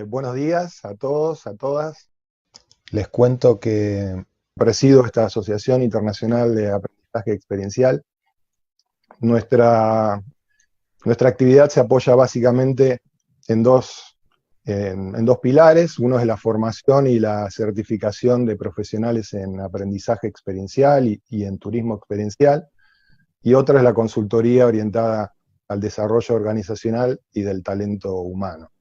Buenos días a todos, a todas. Les cuento que presido esta Asociación Internacional de Aprendizaje Experiencial. Nuestra, nuestra actividad se apoya básicamente en en dos pilares. Uno es la formación y la certificación de profesionales en aprendizaje experiencial y en turismo experiencial. Y otra es la consultoría orientada al desarrollo organizacional y del talento humano.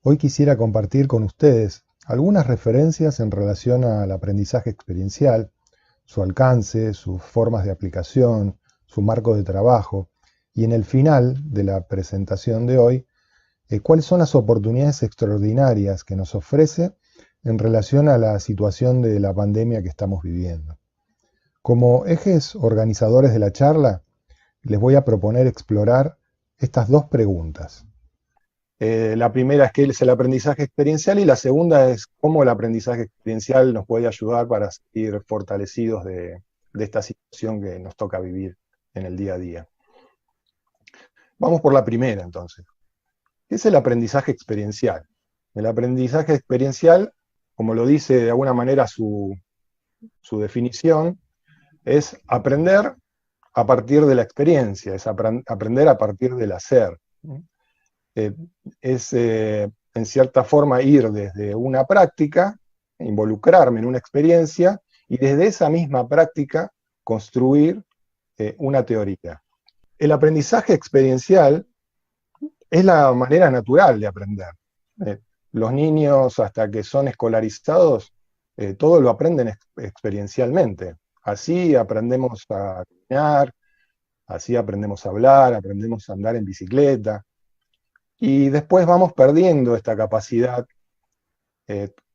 Hoy quisiera compartir con ustedes algunas referencias en relación al aprendizaje experiencial, su alcance, sus formas de aplicación, su marco de trabajo, y en el final de la presentación de hoy, cuáles son las oportunidades extraordinarias que nos ofrece en relación a la situación de la pandemia que estamos viviendo. Como ejes organizadores de la charla, les voy a proponer explorar estas dos preguntas. La primera es qué es el aprendizaje experiencial y la segunda es cómo el aprendizaje experiencial nos puede ayudar para seguir fortalecidos de esta situación que nos toca vivir en el día a día. Vamos por la primera entonces. ¿Qué es el aprendizaje experiencial? El aprendizaje experiencial, como lo dice de alguna manera su definición, es aprender a partir de la experiencia, es aprender a partir del hacer. Es en cierta forma ir desde una práctica, involucrarme en una experiencia y desde esa misma práctica construir una teoría. El aprendizaje experiencial es la manera natural de aprender. Eh, los niños hasta que son escolarizados, todo lo aprenden experiencialmente. Así aprendemos a caminar, así aprendemos a hablar, aprendemos a andar en bicicleta. Y después vamos perdiendo esta capacidad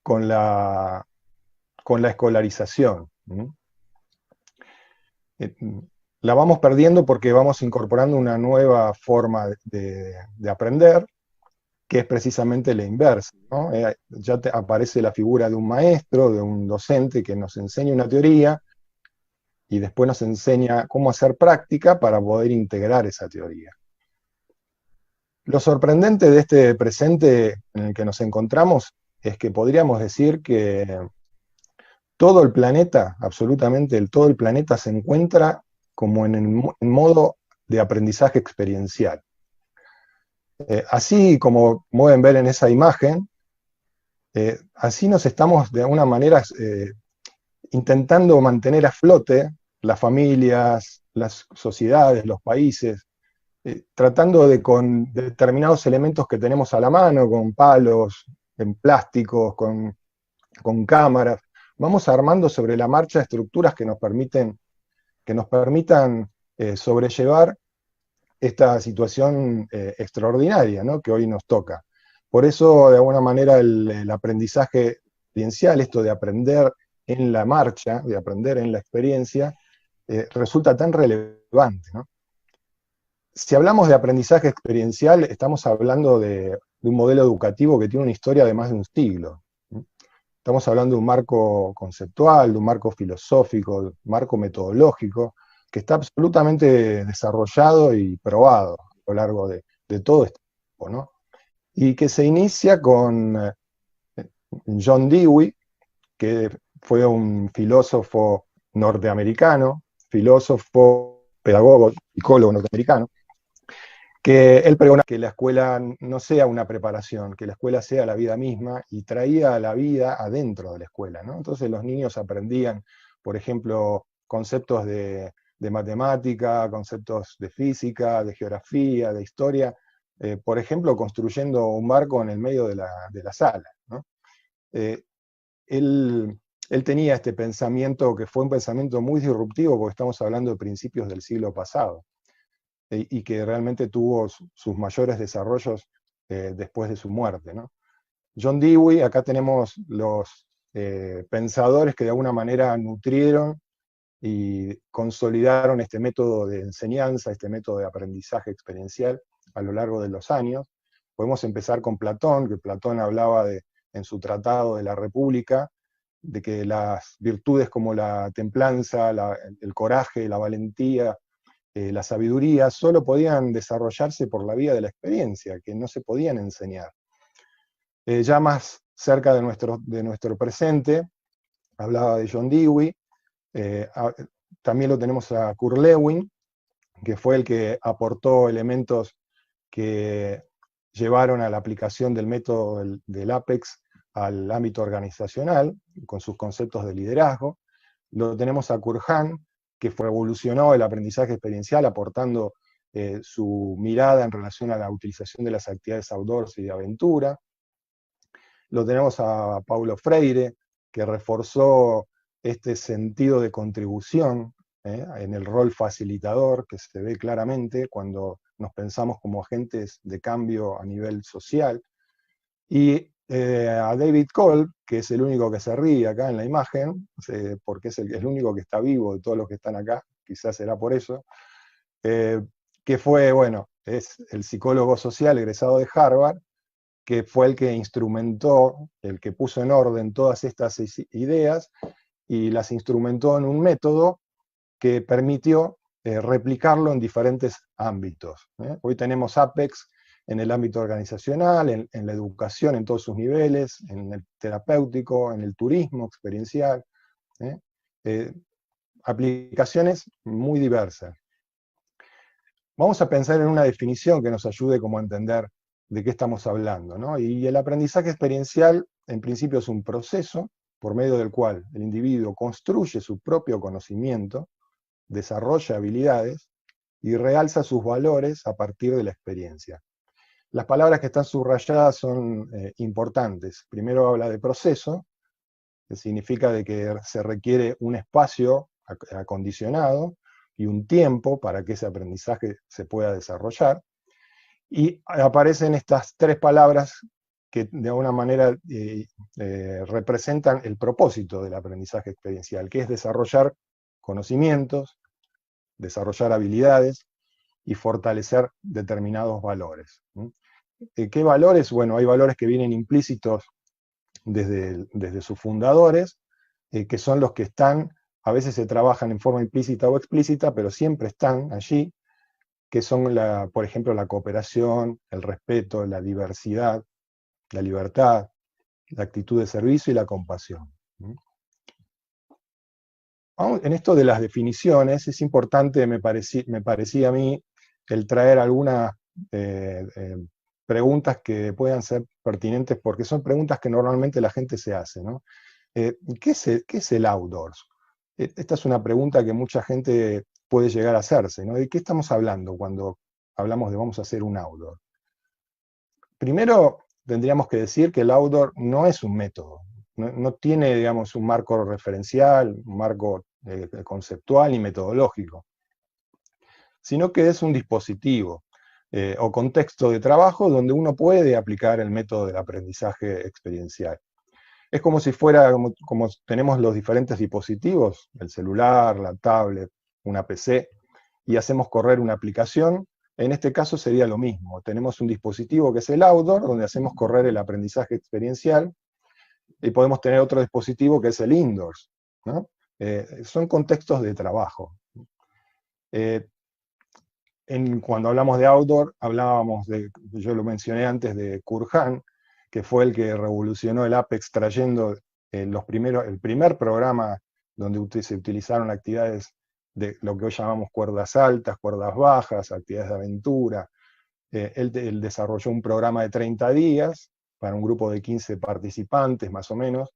con con la escolarización. Eh, la vamos perdiendo porque vamos incorporando una nueva forma de aprender, que es precisamente la inversa, ¿no? Ya aparece la figura de un maestro, de un docente que nos enseña una teoría y después nos enseña cómo hacer práctica para poder integrar esa teoría. Lo sorprendente de este presente en el que nos encontramos es que podríamos decir que todo el planeta, absolutamente todo el planeta se encuentra como en modo de aprendizaje experiencial. Así como pueden ver en esa imagen, así nos estamos de alguna manera intentando mantener a flote las familias, las sociedades, los países, tratando de con determinados elementos que tenemos a la mano, con palos, en plásticos, con cámaras, vamos armando sobre la marcha estructuras que nos permitan sobrellevar esta situación extraordinaria, ¿no?, que hoy nos toca. Por eso, de alguna manera, el aprendizaje experiencial, esto de aprender en la marcha, de aprender en la experiencia, resulta tan relevante, ¿no? Si hablamos de aprendizaje experiencial, estamos hablando de un modelo educativo que tiene una historia de más de un siglo. Estamos hablando de un marco conceptual, de un marco filosófico, de un marco metodológico, que está absolutamente desarrollado y probado a lo largo de todo este tiempo, ¿no? Y que se inicia con John Dewey, que fue un filósofo norteamericano, filósofo, pedagogo, psicólogo norteamericano, que él pregona que la escuela no sea una preparación, que la escuela sea la vida misma, y traía la vida adentro de la escuela, ¿no? Entonces los niños aprendían, por ejemplo, conceptos de matemática, conceptos de física, de geografía, de historia, por ejemplo, construyendo un barco en el medio de la sala, ¿no? Eh, él tenía este pensamiento que fue un pensamiento muy disruptivo, porque estamos hablando de principios del siglo pasado, y que realmente tuvo sus mayores desarrollos después de su muerte, ¿no? John Dewey, acá tenemos los pensadores que de alguna manera nutrieron y consolidaron este método de enseñanza, este método de aprendizaje experiencial a lo largo de los años. Podemos empezar con Platón, que Platón hablaba en su tratado de la República, de que las virtudes como la templanza, el coraje, la valentía, la sabiduría, solo podían desarrollarse por la vía de la experiencia, que no se podían enseñar. Ya más cerca de nuestro presente, hablaba de John Dewey, también lo tenemos a Kurt Lewin, que fue el que aportó elementos que llevaron a la aplicación del método del APEX al ámbito organizacional, con sus conceptos de liderazgo. Lo tenemos a Kurt Hahn, que revolucionó el aprendizaje experiencial aportando su mirada en relación a la utilización de las actividades outdoors y de aventura. Lo tenemos a Paulo Freire, que reforzó este sentido de contribución en el rol facilitador, que se ve claramente cuando nos pensamos como agentes de cambio a nivel social. Y a David Kolb, que es el único que se ríe acá en la imagen, porque es el único que está vivo de todos los que están acá, quizás será por eso, que fue, bueno, es el psicólogo social egresado de Harvard, que fue el que instrumentó, el que puso en orden todas estas ideas y las instrumentó en un método que permitió replicarlo en diferentes ámbitos. Hoy tenemos APEX en el ámbito organizacional, en la educación en todos sus niveles, en el terapéutico, en el turismo experiencial, aplicaciones muy diversas. Vamos a pensar en una definición que nos ayude como a entender de qué estamos hablando, ¿no? Y el aprendizaje experiencial, en principio, es un proceso por medio del cual el individuo construye su propio conocimiento, desarrolla habilidades y realza sus valores a partir de la experiencia. Las palabras que están subrayadas son importantes. Primero habla de proceso, que significa de que se requiere un espacio acondicionado y un tiempo para que ese aprendizaje se pueda desarrollar. Y aparecen estas tres palabras que de alguna manera representan el propósito del aprendizaje experiencial, que es desarrollar conocimientos, desarrollar habilidades y fortalecer determinados valores. ¿Qué valores? Bueno, hay valores que vienen implícitos desde sus fundadores, que son los que están, a veces se trabajan en forma implícita o explícita, pero siempre están allí, que son, por ejemplo, la cooperación, el respeto, la diversidad, la libertad, la actitud de servicio y la compasión. En esto de las definiciones, es importante, me parecía a mí, el traer algunas preguntas que puedan ser pertinentes, porque son preguntas que normalmente la gente se hace, ¿no? ¿Qué es el outdoors? Esta es una pregunta que mucha gente puede llegar a hacerse, ¿no? ¿De qué estamos hablando cuando hablamos de vamos a hacer un outdoor? Primero, tendríamos que decir que el outdoor no es un método, no tiene, digamos, un marco referencial, un marco conceptual y metodológico, sino que es un dispositivo o contexto de trabajo donde uno puede aplicar el método del aprendizaje experiencial. Es como si fuera, como tenemos los diferentes dispositivos, el celular, la tablet, una PC, y hacemos correr una aplicación. En este caso sería lo mismo. Tenemos un dispositivo que es el outdoor, donde hacemos correr el aprendizaje experiencial, y podemos tener otro dispositivo que es el indoors, ¿no? Son contextos de trabajo. Cuando hablamos de outdoor, hablábamos yo lo mencioné antes, de Kurt Hahn, que fue el que revolucionó el APEX trayendo el primer programa donde se utilizaron actividades de lo que hoy llamamos cuerdas altas, cuerdas bajas, actividades de aventura. Él desarrolló un programa de 30 días para un grupo de 15 participantes más o menos,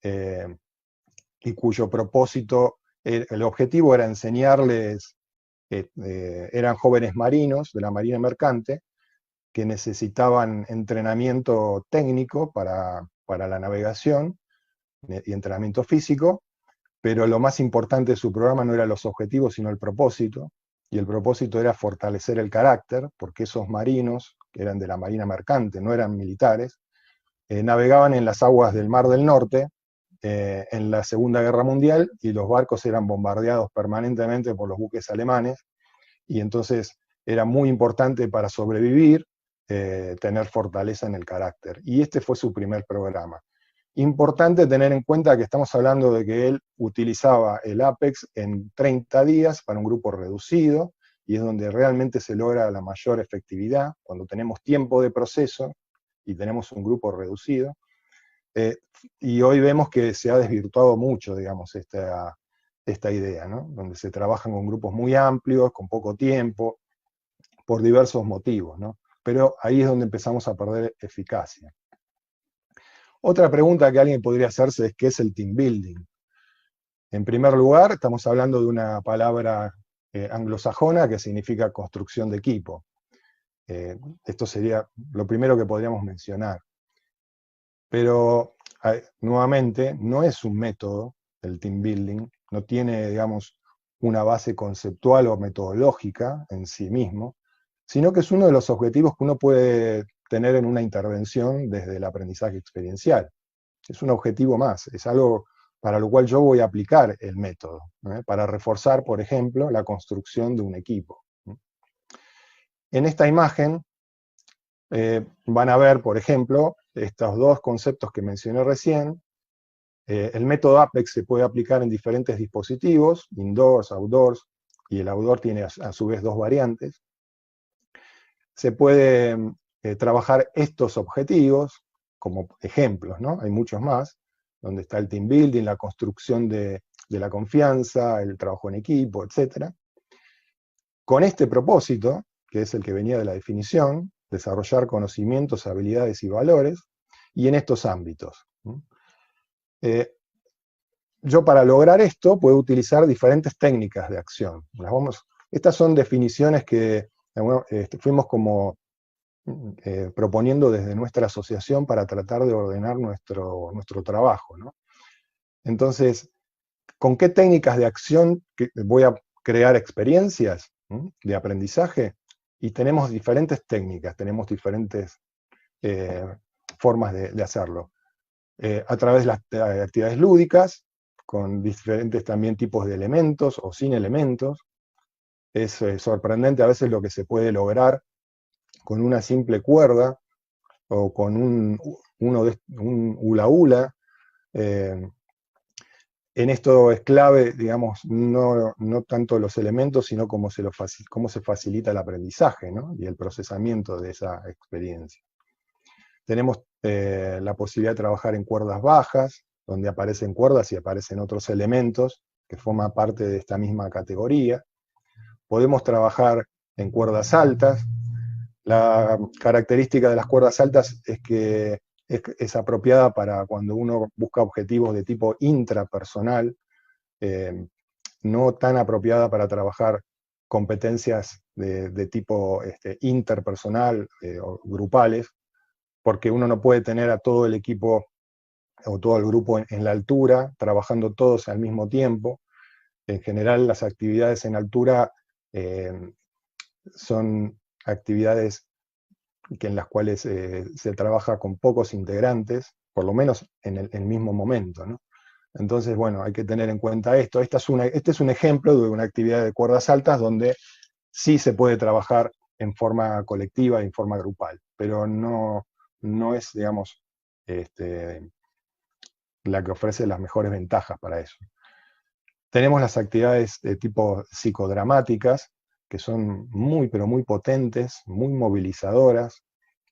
y cuyo propósito, el objetivo era enseñarles, eran jóvenes marinos de la Marina Mercante, que necesitaban entrenamiento técnico para la navegación y entrenamiento físico, pero lo más importante de su programa no eran los objetivos, sino el propósito, y el propósito era fortalecer el carácter, porque esos marinos, que eran de la Marina Mercante, no eran militares, navegaban en las aguas del Mar del Norte en la Segunda Guerra Mundial, y los barcos eran bombardeados permanentemente por los buques alemanes, y entonces era muy importante para sobrevivir tener fortaleza en el carácter. Y este fue su primer programa. Importante tener en cuenta que estamos hablando de que él utilizaba el APEX en 30 días para un grupo reducido, y es donde realmente se logra la mayor efectividad, cuando tenemos tiempo de proceso y tenemos un grupo reducido. Y hoy vemos que se ha desvirtuado mucho, digamos, esta idea, ¿no? Donde se trabajan con grupos muy amplios, con poco tiempo, por diversos motivos, ¿no? Pero ahí es donde empezamos a perder eficacia. Otra pregunta que alguien podría hacerse es: ¿qué es el team building? En primer lugar, estamos hablando de una palabra anglosajona que significa construcción de equipo. Esto sería lo primero que podríamos mencionar. Pero, nuevamente, no es un método el team building, no tiene, digamos, una base conceptual o metodológica en sí mismo, sino que es uno de los objetivos que uno puede tener en una intervención desde el aprendizaje experiencial. Es un objetivo más, es algo para lo cual yo voy a aplicar el método, para reforzar, por ejemplo, la construcción de un equipo. En esta imagen van a ver, por ejemplo, estos dos conceptos que mencioné recién. El método APEX se puede aplicar en diferentes dispositivos, indoors, outdoors, y el outdoor tiene a su vez dos variantes. Se puede trabajar estos objetivos como ejemplos, ¿no? Hay muchos más, donde está el team building, la construcción de la confianza, el trabajo en equipo, etc. Con este propósito, que es el que venía de la definición, desarrollar conocimientos, habilidades y valores, y en estos ámbitos. Yo, para lograr esto, puedo utilizar diferentes técnicas de acción. Estas son definiciones que fuimos como proponiendo desde nuestra asociación para tratar de ordenar nuestro trabajo, ¿no? Entonces, ¿con qué técnicas de acción voy a crear experiencias de aprendizaje? Y tenemos diferentes técnicas, tenemos diferentes formas de hacerlo. A través de las actividades lúdicas, con diferentes también tipos de elementos o sin elementos. Es sorprendente a veces lo que se puede lograr con una simple cuerda o con un hula hula. En esto es clave, digamos, no tanto los elementos, sino cómo se facilita el aprendizaje, ¿no? Y el procesamiento de esa experiencia. Tenemos la posibilidad de trabajar en cuerdas bajas, donde aparecen cuerdas y aparecen otros elementos que forman parte de esta misma categoría. Podemos trabajar en cuerdas altas. La característica de las cuerdas altas es que es apropiada para cuando uno busca objetivos de tipo intrapersonal, no tan apropiada para trabajar competencias de tipo interpersonal o grupales, porque uno no puede tener a todo el equipo o todo el grupo en la altura, trabajando todos al mismo tiempo. En general, las actividades en altura son actividades en las cuales se trabaja con pocos integrantes, por lo menos en el mismo momento, ¿no? Entonces, bueno, hay que tener en cuenta esto. Este es un ejemplo de una actividad de cuerdas altas donde sí se puede trabajar en forma colectiva, en forma grupal, pero no es, digamos, la que ofrece las mejores ventajas para eso. Tenemos las actividades de tipo psicodramáticas, que son muy, pero muy potentes, muy movilizadoras,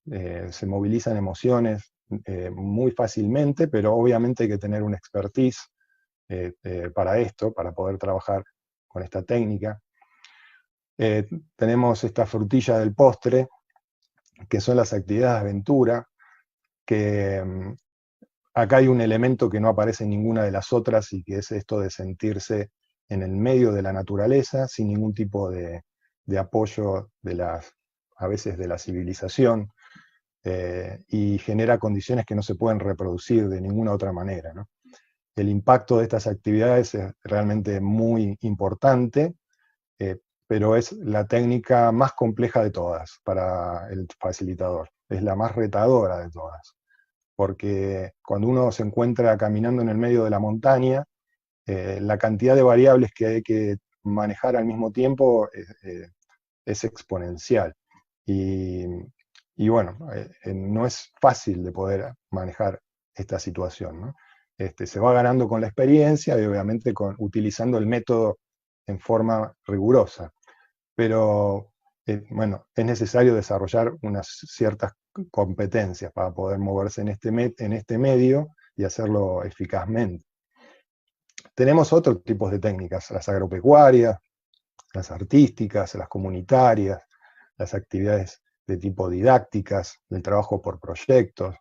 se movilizan emociones muy fácilmente, pero obviamente hay que tener una expertise para esto, para poder trabajar con esta técnica. Tenemos esta frutilla del postre, que son las actividades de aventura, que acá hay un elemento que no aparece en ninguna de las otras, y que es esto de sentirse en el medio de la naturaleza, sin ningún tipo de apoyo a veces de la civilización, y genera condiciones que no se pueden reproducir de ninguna otra manera, ¿no? El impacto de estas actividades es realmente muy importante, pero es la técnica más compleja de todas para el facilitador. Es la más retadora de todas, porque cuando uno se encuentra caminando en el medio de la montaña, la cantidad de variables que hay que manejar al mismo tiempo es exponencial. Y bueno, no es fácil de poder manejar esta situación, ¿no? Se va ganando con la experiencia y obviamente utilizando el método en forma rigurosa. Pero bueno, es necesario desarrollar unas ciertas competencias para poder moverse en este medio y hacerlo eficazmente. Tenemos otros tipos de técnicas, las agropecuarias, las artísticas, las comunitarias, las actividades de tipo didácticas, del trabajo por proyectos.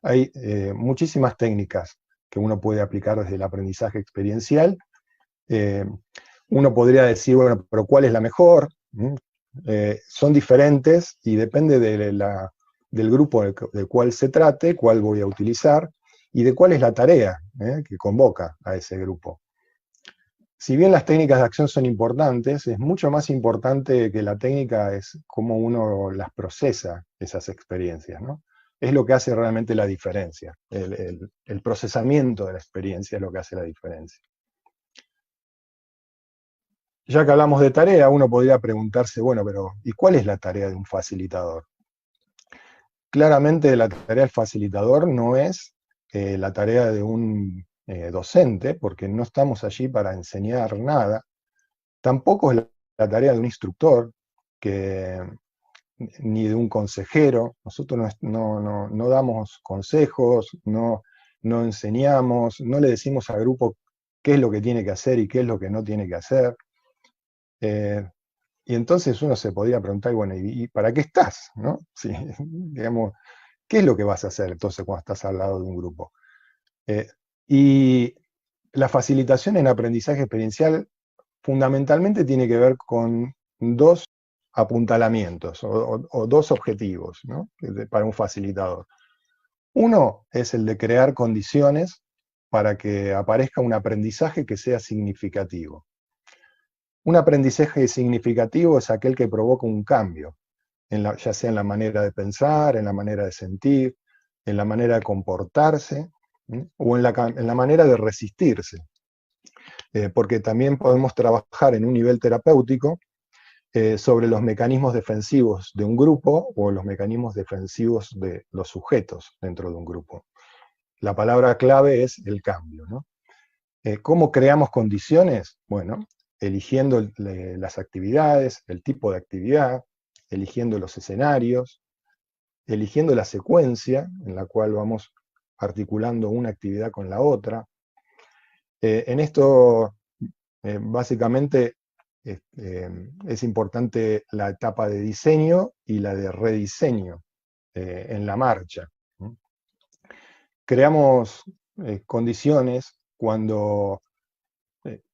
Hay muchísimas técnicas que uno puede aplicar desde el aprendizaje experiencial. Uno podría decir, bueno, pero ¿cuál es la mejor? Son diferentes y depende del grupo del cual se trate, cuál voy a utilizar y de cuál es la tarea que convoca a ese grupo. Si bien las técnicas de acción son importantes, es mucho más importante que la técnica es cómo uno las procesa, esas experiencias, ¿no? Es lo que hace realmente la diferencia. El procesamiento de la experiencia es lo que hace la diferencia. Ya que hablamos de tarea, uno podría preguntarse, bueno, pero ¿y cuál es la tarea de un facilitador? Claramente la tarea del facilitador no es la tarea de un docente, porque no estamos allí para enseñar nada. Tampoco es la tarea de un instructor, ni de un consejero. Nosotros no damos consejos, no enseñamos, no le decimos al grupo qué es lo que tiene que hacer y qué es lo que no tiene que hacer. Y entonces uno se podría preguntar, bueno, ¿y para qué estás? ¿No? Sí, digamos, ¿qué es lo que vas a hacer entonces cuando estás al lado de un grupo? Y la facilitación en aprendizaje experiencial fundamentalmente tiene que ver con dos apuntalamientos o dos objetivos, ¿no? Para un facilitador. Uno es el de crear condiciones para que aparezca un aprendizaje que sea significativo. Un aprendizaje significativo es aquel que provoca un cambio, ya sea en la manera de pensar, en la manera de sentir, en la manera de comportarse, o en la manera de resistirse. Porque también podemos trabajar en un nivel terapéutico sobre los mecanismos defensivos de un grupo o los mecanismos defensivos de los sujetos dentro de un grupo. La palabra clave es el cambio, ¿no? ¿Cómo creamos condiciones? Bueno, eligiendo las actividades, el tipo de actividad, eligiendo los escenarios, eligiendo la secuencia en la cual vamos articulando una actividad con la otra. En esto, básicamente, es importante la etapa de diseño y la de rediseño en la marcha. Creamos condiciones cuando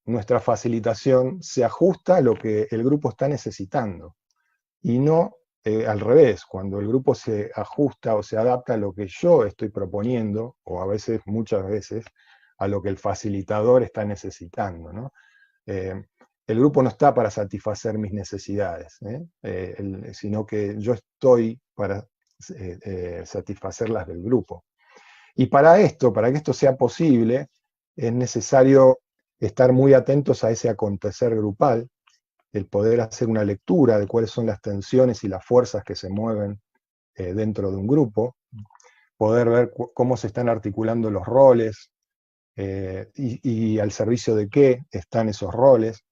nuestra facilitación se ajusta a lo que el grupo está necesitando y no al revés, cuando el grupo se ajusta o se adapta a lo que yo estoy proponiendo, o a veces, muchas veces, a lo que el facilitador está necesitando, ¿no? El grupo no está para satisfacer mis necesidades, sino que yo estoy para satisfacer las del grupo. Y para que esto sea posible, es necesario estar muy atentos a ese acontecer grupal, el poder hacer una lectura de cuáles son las tensiones y las fuerzas que se mueven dentro de un grupo, poder ver cómo se están articulando los roles y al servicio de qué están esos roles,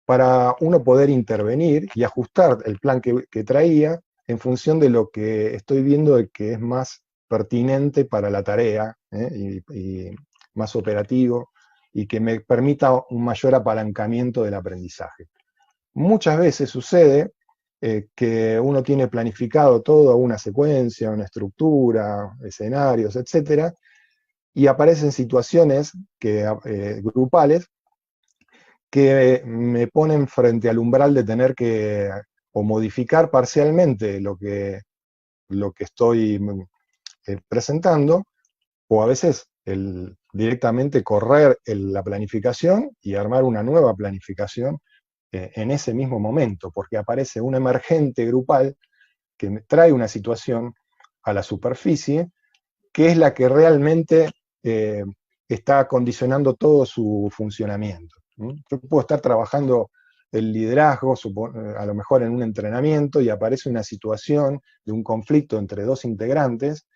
para uno poder intervenir y ajustar el plan que traía en función de lo que estoy viendo de que es más pertinente para la tarea y más operativo y que me permita un mayor apalancamiento del aprendizaje. Muchas veces sucede que uno tiene planificado toda una secuencia, una estructura, escenarios, etc., y aparecen situaciones grupales que me ponen frente al umbral de tener que o modificar parcialmente lo que estoy presentando, o a veces directamente correr la planificación y armar una nueva planificación en ese mismo momento, porque aparece un emergente grupal que me trae una situación a la superficie, que es la que realmente está condicionando todo su funcionamiento. Yo puedo estar trabajando el liderazgo, a lo mejor en un entrenamiento, y aparece una situación de un conflicto entre dos integrantes,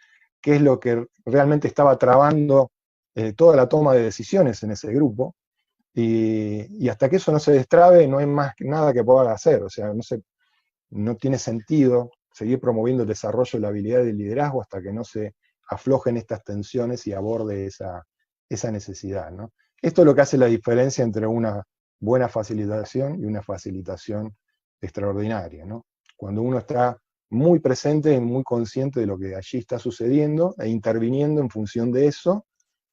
que es lo que realmente estaba trabando toda la toma de decisiones en ese grupo, y hasta que eso no se destrabe, no hay más nada que pueda hacer, o sea, no tiene sentido seguir promoviendo el desarrollo de la habilidad del liderazgo hasta que no se aflojen estas tensiones y aborde esa necesidad, ¿no? Esto es lo que hace la diferencia entre una buena facilitación y una facilitación extraordinaria, ¿no? Cuando uno está muy presente y muy consciente de lo que allí está sucediendo e interviniendo en función de eso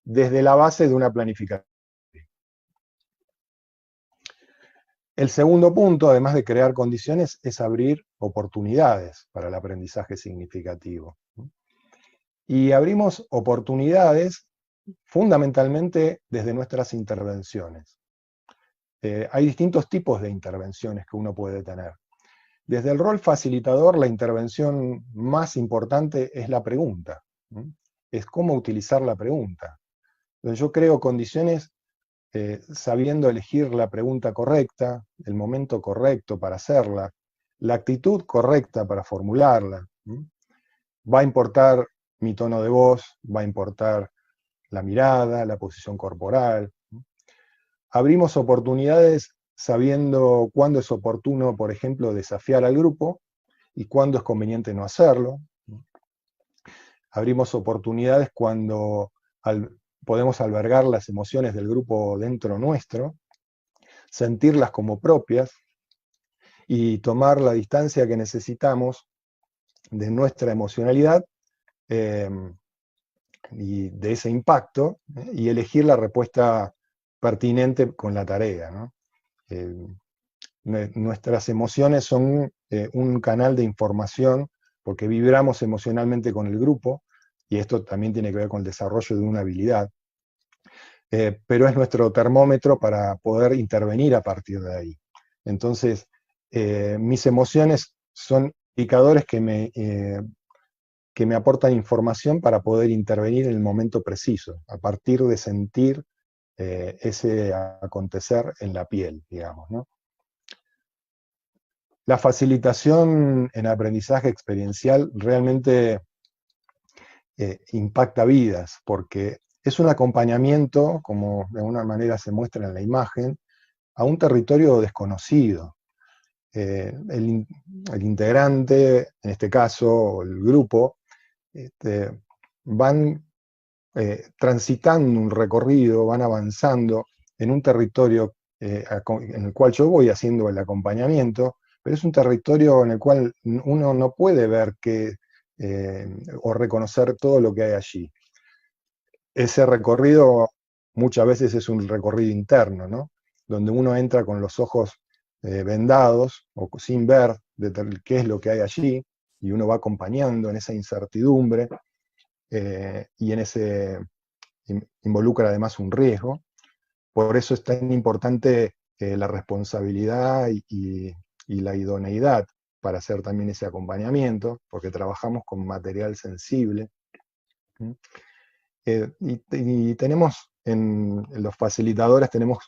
desde la base de una planificación. El segundo punto, además de crear condiciones, es abrir oportunidades para el aprendizaje significativo. Y abrimos oportunidades fundamentalmente desde nuestras intervenciones. Hay distintos tipos de intervenciones que uno puede tener. Desde el rol facilitador, la intervención más importante es la pregunta. Es cómo utilizar la pregunta. Entonces, yo creo condiciones sabiendo elegir la pregunta correcta, el momento correcto para hacerla, la actitud correcta para formularla. Va a importar mi tono de voz, va a importar la mirada, la posición corporal. Abrimos oportunidades sabiendo cuándo es oportuno, por ejemplo, desafiar al grupo y cuándo es conveniente no hacerlo. Abrimos oportunidades cuando podemos albergar las emociones del grupo dentro nuestro, sentirlas como propias y tomar la distancia que necesitamos de nuestra emocionalidad y de ese impacto, y elegir la respuesta pertinente con la tarea, ¿no? Nuestras emociones son un canal de información porque vibramos emocionalmente con el grupo, y esto también tiene que ver con el desarrollo de una habilidad, pero es nuestro termómetro para poder intervenir a partir de ahí. Entonces, mis emociones son indicadores que me aportan información para poder intervenir en el momento preciso, a partir de sentir ese acontecer en la piel, digamos, ¿no? La facilitación en aprendizaje experiencial realmente impacta vidas, porque es un acompañamiento, como de alguna manera se muestra en la imagen, a un territorio desconocido. El integrante, en este caso el grupo, van transitando un recorrido, van avanzando en un territorio en el cual yo voy haciendo el acompañamiento, pero es un territorio en el cual uno no puede ver o reconocer todo lo que hay allí. Ese recorrido muchas veces es un recorrido interno, ¿no? Donde uno entra con los ojos vendados o sin ver qué es lo que hay allí, y uno va acompañando en esa incertidumbre, y en ese involucra además un riesgo. Por eso es tan importante la responsabilidad y la idoneidad para hacer también ese acompañamiento, porque trabajamos con material sensible. Y tenemos, en los facilitadores, tenemos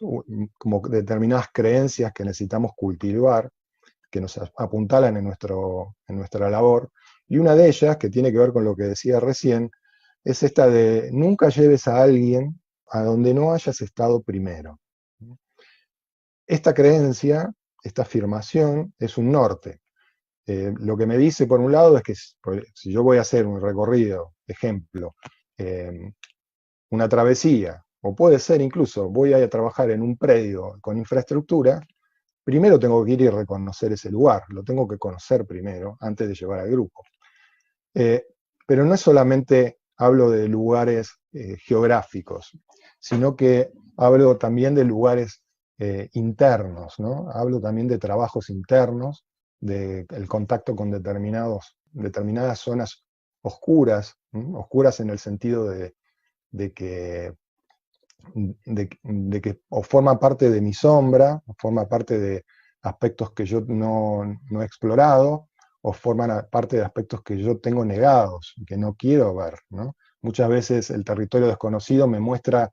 como determinadas creencias que necesitamos cultivar, que nos apuntalan en nuestra labor, y una de ellas, que tiene que ver con lo que decía recién, es esta de nunca lleves a alguien a donde no hayas estado primero. Esta creencia, esta afirmación, es un norte. Lo que me dice, por un lado, es que si yo voy a hacer un recorrido, ejemplo, una travesía, o puede ser incluso, voy a trabajar en un predio con infraestructura, primero tengo que ir y reconocer ese lugar, lo tengo que conocer primero, antes de llevar al grupo. Pero no es solamente hablo de lugares geográficos, sino que hablo también de lugares internos, ¿no? Hablo también de trabajos internos, del contacto con determinadas zonas oscuras, oscuras en el sentido de que o forma parte de mi sombra, o forma parte de aspectos que yo no he explorado, o forman parte de aspectos que yo tengo negados, que no quiero ver, ¿no? Muchas veces el territorio desconocido me muestra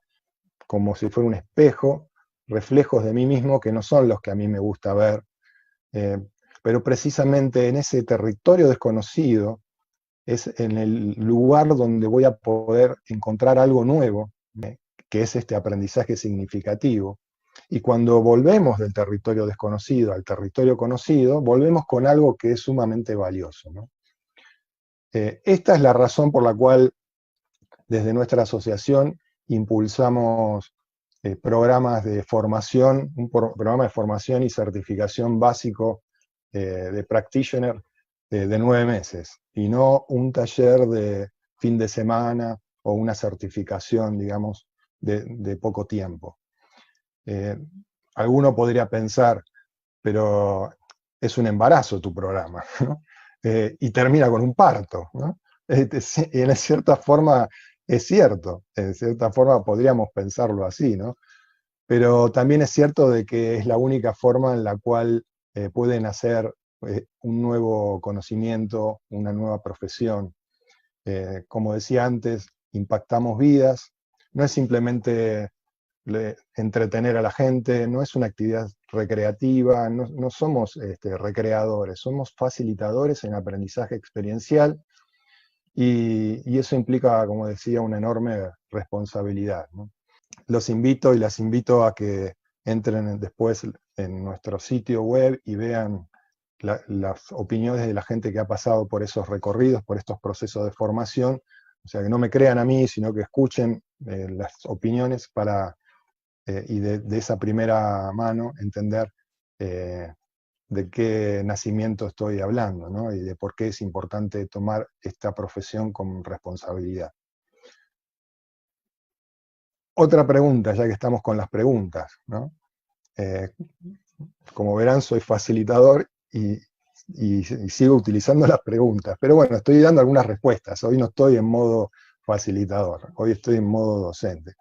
como si fuera un espejo, reflejos de mí mismo que no son los que a mí me gusta ver, pero precisamente en ese territorio desconocido es en el lugar donde voy a poder encontrar algo nuevo, que es este aprendizaje significativo. Y cuando volvemos del territorio desconocido al territorio conocido, volvemos con algo que es sumamente valioso, ¿no? Esta es la razón por la cual desde nuestra asociación impulsamos programas de formación, un programa de formación y certificación básico de practitioner de 9 meses, y no un taller de fin de semana o una certificación, digamos, de poco tiempo. Alguno podría pensar, pero es un embarazo tu programa, ¿no? Y termina con un parto, ¿no? Y en cierta forma es cierto, en cierta forma podríamos pensarlo así, ¿no? Pero también es cierto de que es la única forma en la cual pueden hacer un nuevo conocimiento, una nueva profesión. Como decía antes, impactamos vidas, no es simplemente entretener a la gente, no es una actividad recreativa, no somos recreadores, somos facilitadores en aprendizaje experiencial, y eso implica, como decía, una enorme responsabilidad, ¿no? Los invito y las invito a que entren después en nuestro sitio web y vean las opiniones de la gente que ha pasado por esos recorridos, por estos procesos de formación. O sea, que no me crean a mí, sino que escuchen las opiniones y de esa primera mano entender de qué nacimiento estoy hablando, ¿no? Y de por qué es importante tomar esta profesión con responsabilidad. Otra pregunta, ya que estamos con las preguntas, ¿no? Como verán, soy facilitador y sigo utilizando las preguntas, pero bueno, estoy dando algunas respuestas. Hoy no estoy en modo facilitador, hoy estoy en modo docente.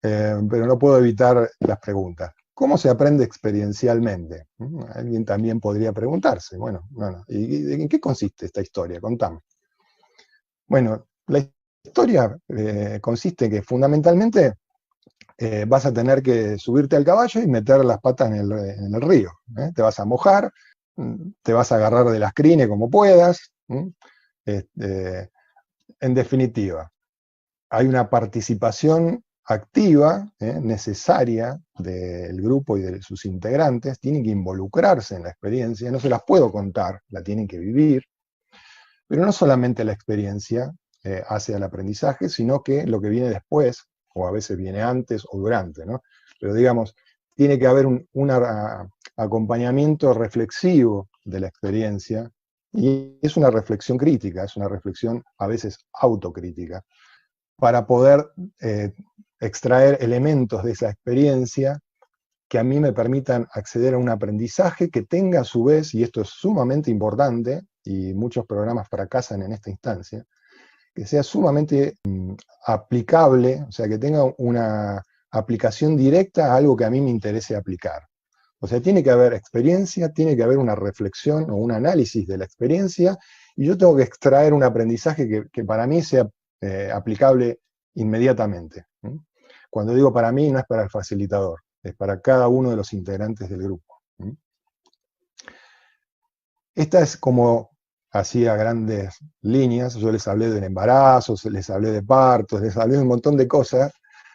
Pero no puedo evitar las preguntas. ¿Cómo se aprende experiencialmente? Alguien también podría preguntarse, bueno, ¿y en qué consiste esta historia? Contame. Bueno, la historia consiste en que fundamentalmente vas a tener que subirte al caballo y meter las patas en el río. Te vas a mojar, te vas a agarrar de las crines como puedas. En definitiva, hay una participación activa, necesaria del grupo y de sus integrantes, tienen que involucrarse en la experiencia, no se las puedo contar, la tienen que vivir, pero no solamente la experiencia hace al aprendizaje, sino que lo que viene después, o a veces viene antes o durante, ¿no? Pero digamos, tiene que haber un acompañamiento reflexivo de la experiencia, y es una reflexión crítica, es una reflexión a veces autocrítica, para poder extraer elementos de esa experiencia que a mí me permitan acceder a un aprendizaje que tenga a su vez, y esto es sumamente importante, y muchos programas fracasan en esta instancia, que sea sumamente aplicable, o sea, que tenga una aplicación directa a algo que a mí me interese aplicar. O sea, tiene que haber experiencia, tiene que haber una reflexión o un análisis de la experiencia, y yo tengo que extraer un aprendizaje que para mí sea aplicable inmediatamente. Cuando digo para mí, no es para el facilitador, es para cada uno de los integrantes del grupo. Esta es como, así a grandes líneas, yo les hablé del embarazo, les hablé de partos, les hablé de un montón de cosas.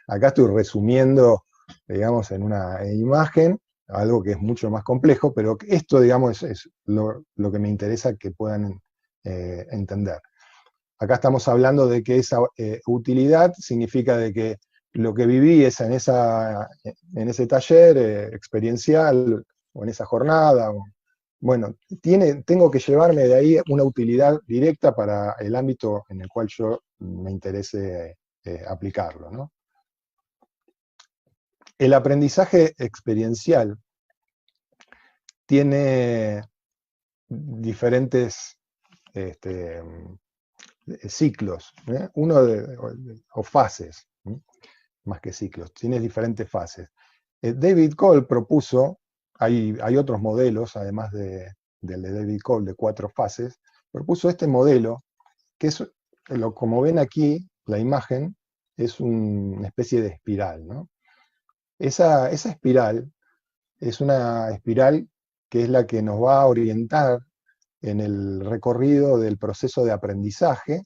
Acá estoy resumiendo, digamos, en una imagen, algo que es mucho más complejo, pero esto, digamos, es lo que me interesa que puedan entender. Acá estamos hablando de que esa utilidad significa de que lo que viví es en ese taller experiencial, o en esa jornada, bueno, tengo que llevarme de ahí una utilidad directa para el ámbito en el cual yo me interese aplicarlo, ¿no? El aprendizaje experiencial tiene diferentes ciclos, o fases, más que ciclos, tiene diferentes fases. David Cole propuso, hay otros modelos, además del de David Cole, de 4 fases, propuso este modelo, que es, como ven aquí, la imagen es una especie de espiral, ¿no? Esa espiral es una espiral que es la que nos va a orientar en el recorrido del proceso de aprendizaje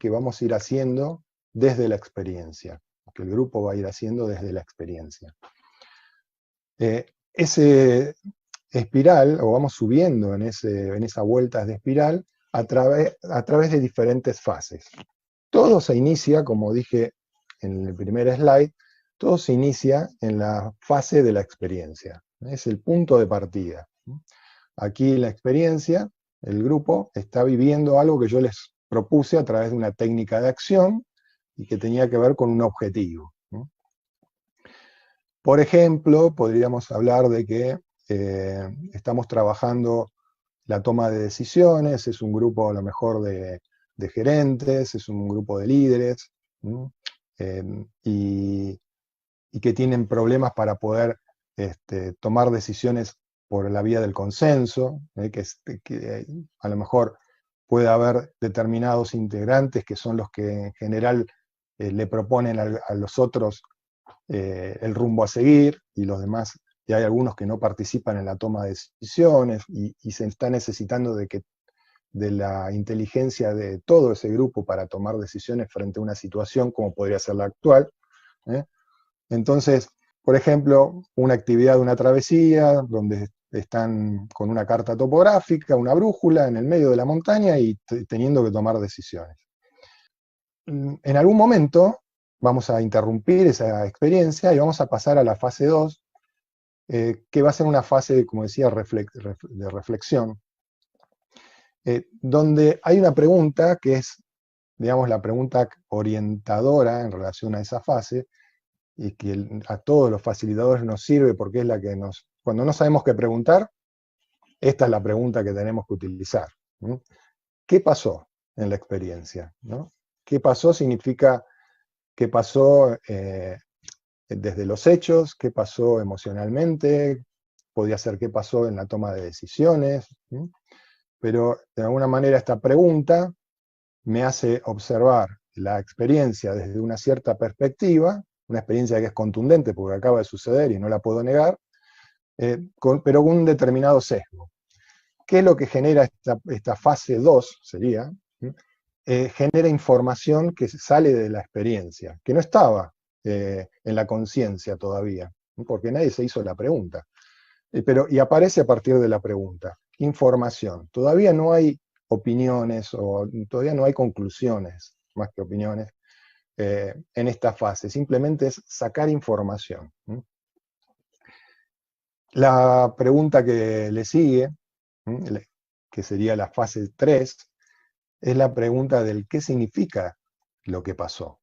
que vamos a ir haciendo desde la experiencia, que el grupo va a ir haciendo desde la experiencia. Ese espiral, o vamos subiendo en esas vueltas de espiral, a través de diferentes fases. Todo se inicia, como dije en el primer slide, todo se inicia en la fase de la experiencia. Es el punto de partida. Aquí en la experiencia, el grupo está viviendo algo que yo les propuse a través de una técnica de acción y que tenía que ver con un objetivo. Por ejemplo, podríamos hablar de que estamos trabajando la toma de decisiones, es un grupo a lo mejor de gerentes, es un grupo de líderes, y que tienen problemas para poder tomar decisiones por la vía del consenso, que a lo mejor puede haber determinados integrantes que son los que en general le proponen a los otros el rumbo a seguir, y los demás, y hay algunos que no participan en la toma de decisiones, y se está necesitando de la inteligencia de todo ese grupo para tomar decisiones frente a una situación como podría ser la actual. Entonces, por ejemplo, una actividad de una travesía, donde están con una carta topográfica, una brújula en el medio de la montaña y teniendo que tomar decisiones. En algún momento vamos a interrumpir esa experiencia y vamos a pasar a la fase 2, que va a ser una fase, como decía, de reflexión, donde hay una pregunta que es, digamos, la pregunta orientadora en relación a esa fase, y que a todos los facilitadores nos sirve porque es la que cuando no sabemos qué preguntar, esta es la pregunta que tenemos que utilizar. ¿Qué pasó en la experiencia? ¿Qué pasó? Significa qué pasó desde los hechos, qué pasó emocionalmente, podría ser qué pasó en la toma de decisiones, pero de alguna manera esta pregunta me hace observar la experiencia desde una cierta perspectiva, una experiencia que es contundente porque acaba de suceder y no la puedo negar, pero con un determinado sesgo. ¿Qué es lo que genera esta fase 2? Sería, genera información que sale de la experiencia, que no estaba en la conciencia todavía, porque nadie se hizo la pregunta. Y aparece a partir de la pregunta. Información. Todavía no hay opiniones, o todavía no hay conclusiones, más que opiniones, en esta fase. Simplemente es sacar información. La pregunta que le sigue, que sería la fase 3, es la pregunta del qué significa lo que pasó.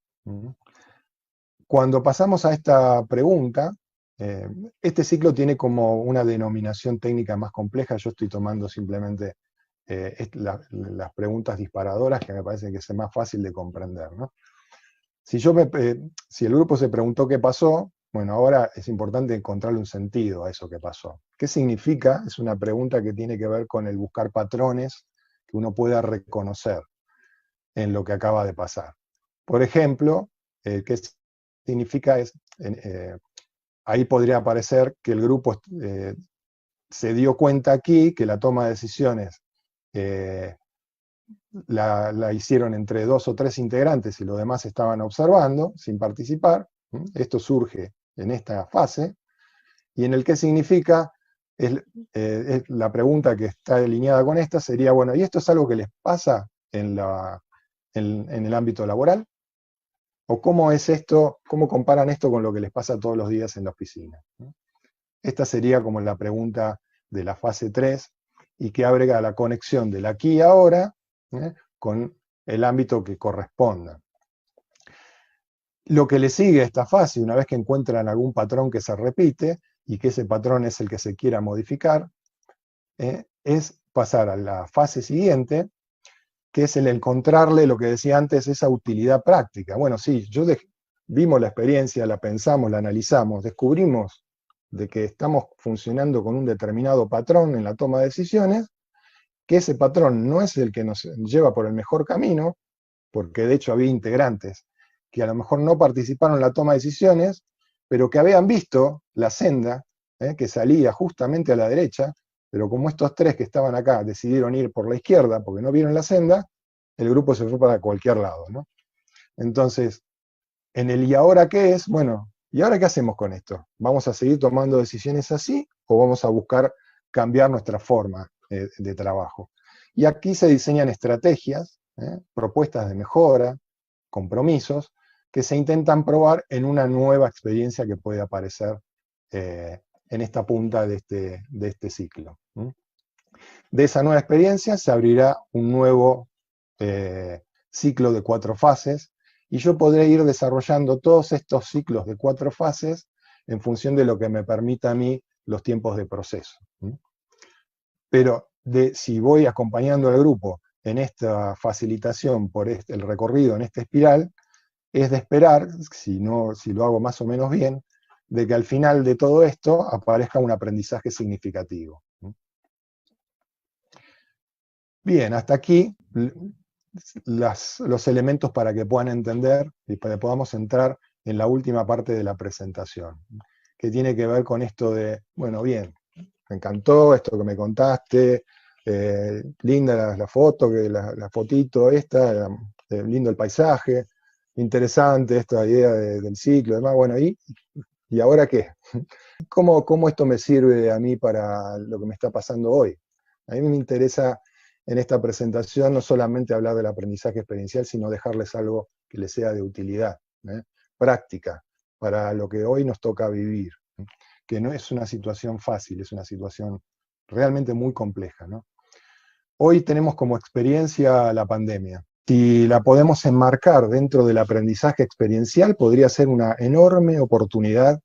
Cuando pasamos a esta pregunta, este ciclo tiene como una denominación técnica más compleja. Yo estoy tomando simplemente las preguntas disparadoras, que me parece que es más fácil de comprender, ¿no? Si el grupo se preguntó qué pasó, bueno, ahora es importante encontrarle un sentido a eso que pasó. ¿Qué significa? Es una pregunta que tiene que ver con el buscar patrones que uno pueda reconocer en lo que acaba de pasar. Por ejemplo, ¿qué significa? Ahí podría aparecer que el grupo se dio cuenta aquí que la toma de decisiones la hicieron entre 2 o 3 integrantes y los demás estaban observando, sin participar. Esto surge en esta fase. Y en el qué significa, es la pregunta que está alineada con esta sería, bueno, ¿y esto es algo que les pasa en el ámbito laboral? ¿O cómo es esto, cómo comparan esto con lo que les pasa todos los días en la oficina? Esta sería como la pregunta de la fase 3, y que abre la conexión del aquí y ahora con el ámbito que corresponda. Lo que le sigue a esta fase, una vez que encuentran algún patrón que se repite, y que ese patrón es el que se quiera modificar, es pasar a la fase siguiente, que es el encontrarle, lo que decía antes, esa utilidad práctica. Bueno, sí, vimos la experiencia, la pensamos, la analizamos, descubrimos de que estamos funcionando con un determinado patrón en la toma de decisiones, que ese patrón no es el que nos lleva por el mejor camino, porque de hecho había integrantes que a lo mejor no participaron en la toma de decisiones, pero que habían visto la senda que salía justamente a la derecha, pero como estos 3 que estaban acá decidieron ir por la izquierda porque no vieron la senda, el grupo se fue para cualquier lado, ¿no? Entonces, en el ¿y ahora qué es? Bueno, ¿y ahora qué hacemos con esto? ¿Vamos a seguir tomando decisiones así o vamos a buscar cambiar nuestra forma de trabajo? Y aquí se diseñan estrategias, propuestas de mejora, compromisos, que se intentan probar en una nueva experiencia que puede aparecer en esta punta de este ciclo. De esa nueva experiencia se abrirá un nuevo ciclo de 4 fases, y yo podré ir desarrollando todos estos ciclos de 4 fases en función de lo que me permita a mí los tiempos de proceso. Pero si voy acompañando al grupo en esta facilitación por el recorrido en esta espiral, es de esperar, si lo hago más o menos bien, de que al final de todo esto aparezca un aprendizaje significativo. Bien, hasta aquí los elementos para que puedan entender y para que podamos entrar en la última parte de la presentación, que tiene que ver con esto de, bueno, bien, me encantó esto que me contaste, linda la foto, la fotito esta, lindo el paisaje, interesante esta idea del ciclo, demás, bueno, ¿y ahora qué? ¿Cómo esto me sirve a mí para lo que me está pasando hoy? A mí me interesa en esta presentación no solamente hablar del aprendizaje experiencial, sino dejarles algo que les sea de utilidad, práctica, para lo que hoy nos toca vivir, que no es una situación fácil, es una situación realmente muy compleja, ¿no? Hoy tenemos como experiencia la pandemia. Si la podemos enmarcar dentro del aprendizaje experiencial, podría ser una enorme oportunidad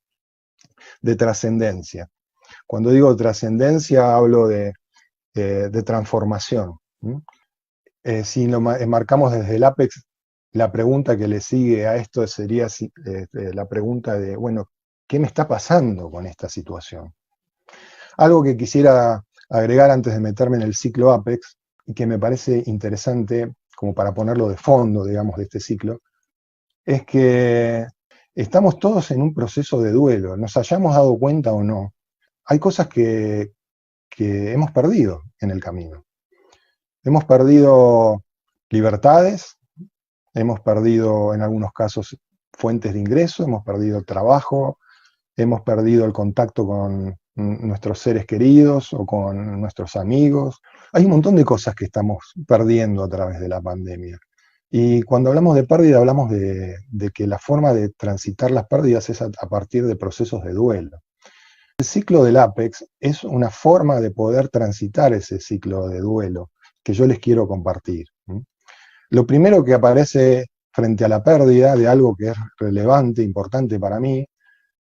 de trascendencia. Cuando digo trascendencia, hablo de transformación. Si lo enmarcamos desde el Apex, la pregunta que le sigue a esto sería la pregunta de, bueno, ¿qué me está pasando con esta situación? Algo que quisiera agregar antes de meterme en el ciclo Apex, y que me parece interesante, como para ponerlo de fondo, digamos, de este ciclo, es que estamos todos en un proceso de duelo, nos hayamos dado cuenta o no. Hay cosas que hemos perdido en el camino. Hemos perdido libertades, hemos perdido en algunos casos fuentes de ingreso, hemos perdido trabajo, hemos perdido el contacto con nuestros seres queridos o con nuestros amigos. Hay un montón de cosas que estamos perdiendo a través de la pandemia. Y cuando hablamos de pérdida, hablamos de que la forma de transitar las pérdidas es a partir de procesos de duelo. El ciclo del Apex es una forma de poder transitar ese ciclo de duelo que yo les quiero compartir. Lo primero que aparece frente a la pérdida de algo que es relevante, importante para mí,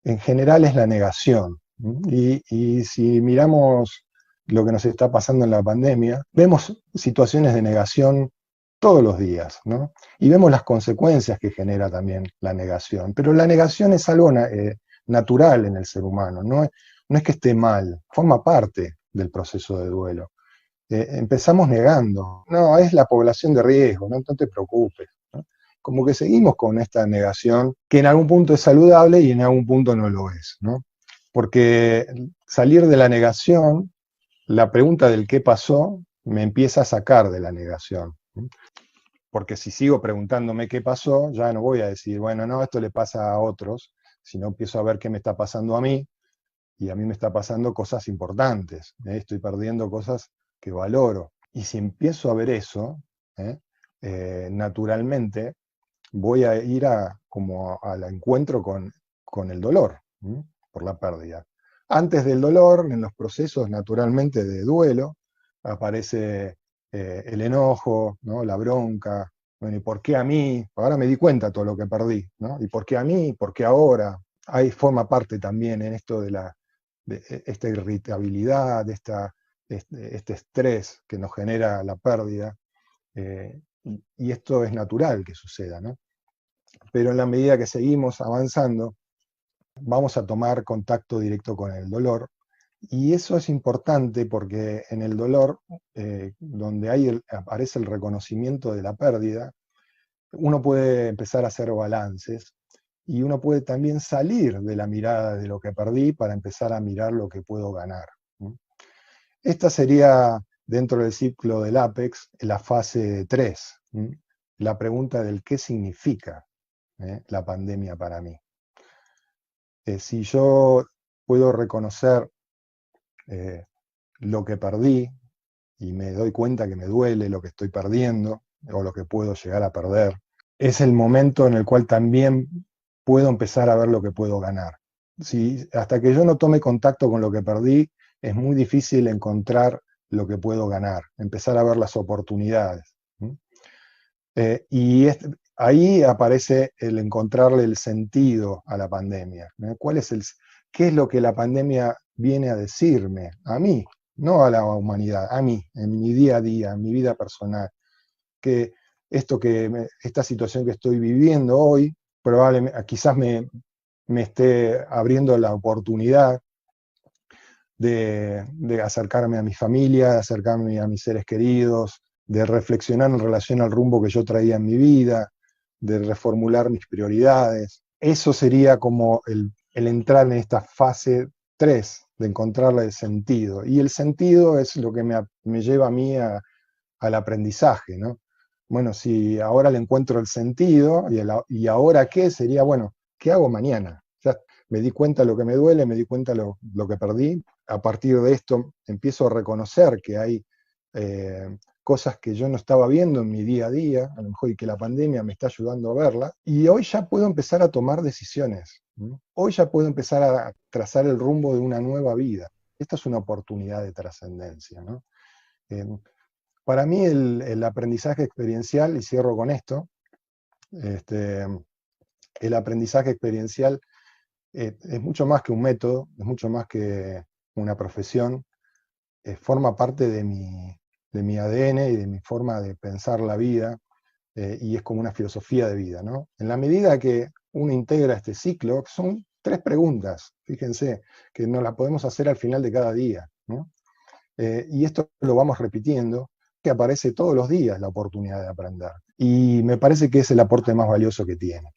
en general es la negación. Y si miramos lo que nos está pasando en la pandemia, vemos situaciones de negación todos los días, ¿no? Y vemos las consecuencias que genera también la negación. Pero la negación es algo natural en el ser humano, no es que esté mal, forma parte del proceso de duelo. Empezamos negando, no, es la población de riesgo, no te preocupes, ¿no? Como que seguimos con esta negación que en algún punto es saludable y en algún punto no lo es, ¿no? Porque salir de la negación, la pregunta del qué pasó, me empieza a sacar de la negación. Porque si sigo preguntándome qué pasó, ya no voy a decir, bueno, no, esto le pasa a otros, sino empiezo a ver qué me está pasando a mí, y a mí me está pasando cosas importantes, estoy perdiendo cosas que valoro. Y si empiezo a ver eso, naturalmente voy a ir como al encuentro con el dolor, por la pérdida. Antes del dolor, en los procesos naturalmente de duelo, aparece el enojo, ¿no? La bronca. Bueno, ¿y por qué a mí? Ahora me di cuenta todo lo que perdí, ¿no? ¿Y por qué a mí? ¿Por qué ahora? Ahí forma parte también en esto de esta irritabilidad, de este estrés que nos genera la pérdida. Y esto es natural que suceda, ¿no? Pero en la medida que seguimos avanzando, vamos a tomar contacto directo con el dolor. Y eso es importante porque en el dolor, donde aparece el reconocimiento de la pérdida, uno puede empezar a hacer balances y uno puede también salir de la mirada de lo que perdí para empezar a mirar lo que puedo ganar. Esta sería, dentro del ciclo del Apex, la fase 3, la pregunta del qué significa la pandemia para mí. Si yo puedo reconocer lo que perdí, y me doy cuenta que me duele lo que estoy perdiendo o lo que puedo llegar a perder, es el momento en el cual también puedo empezar a ver lo que puedo ganar. Si, hasta que yo no tome contacto con lo que perdí, es muy difícil encontrar lo que puedo ganar, empezar a ver las oportunidades. Ahí aparece el encontrarle el sentido a la pandemia. ¿Qué es lo que la pandemia viene a decirme? A mí, no a la humanidad, a mí, en mi día a día, en mi vida personal. Que esta situación que estoy viviendo hoy, probablemente, quizás me esté abriendo la oportunidad de acercarme a mi familia, de acercarme a mis seres queridos, de reflexionar en relación al rumbo que yo traía en mi vida, de reformular mis prioridades. Eso sería como el entrar en esta fase 3 de encontrarle el sentido. Y el sentido es lo que me lleva a mí al aprendizaje, ¿no? Bueno, si ahora le encuentro el sentido, y ahora qué, sería, bueno, ¿qué hago mañana? Ya me di cuenta de lo que me duele, me di cuenta de lo que perdí. A partir de esto empiezo a reconocer que hay cosas que yo no estaba viendo en mi día a día, a lo mejor, y que la pandemia me está ayudando a verla, y hoy ya puedo empezar a tomar decisiones, ¿no? Hoy ya puedo empezar a trazar el rumbo de una nueva vida. Esta es una oportunidad de trascendencia, ¿no? Eh, para mí el aprendizaje experiencial, y cierro con esto, el aprendizaje experiencial es mucho más que un método, es mucho más que una profesión, forma parte de mi ADN y de mi forma de pensar la vida, y es como una filosofía de vida, ¿no? En la medida que uno integra este ciclo, que son 3 preguntas, fíjense, que nos las podemos hacer al final de cada día, ¿no? Y esto lo vamos repitiendo, que aparece todos los días la oportunidad de aprender. Y me parece que es el aporte más valioso que tiene.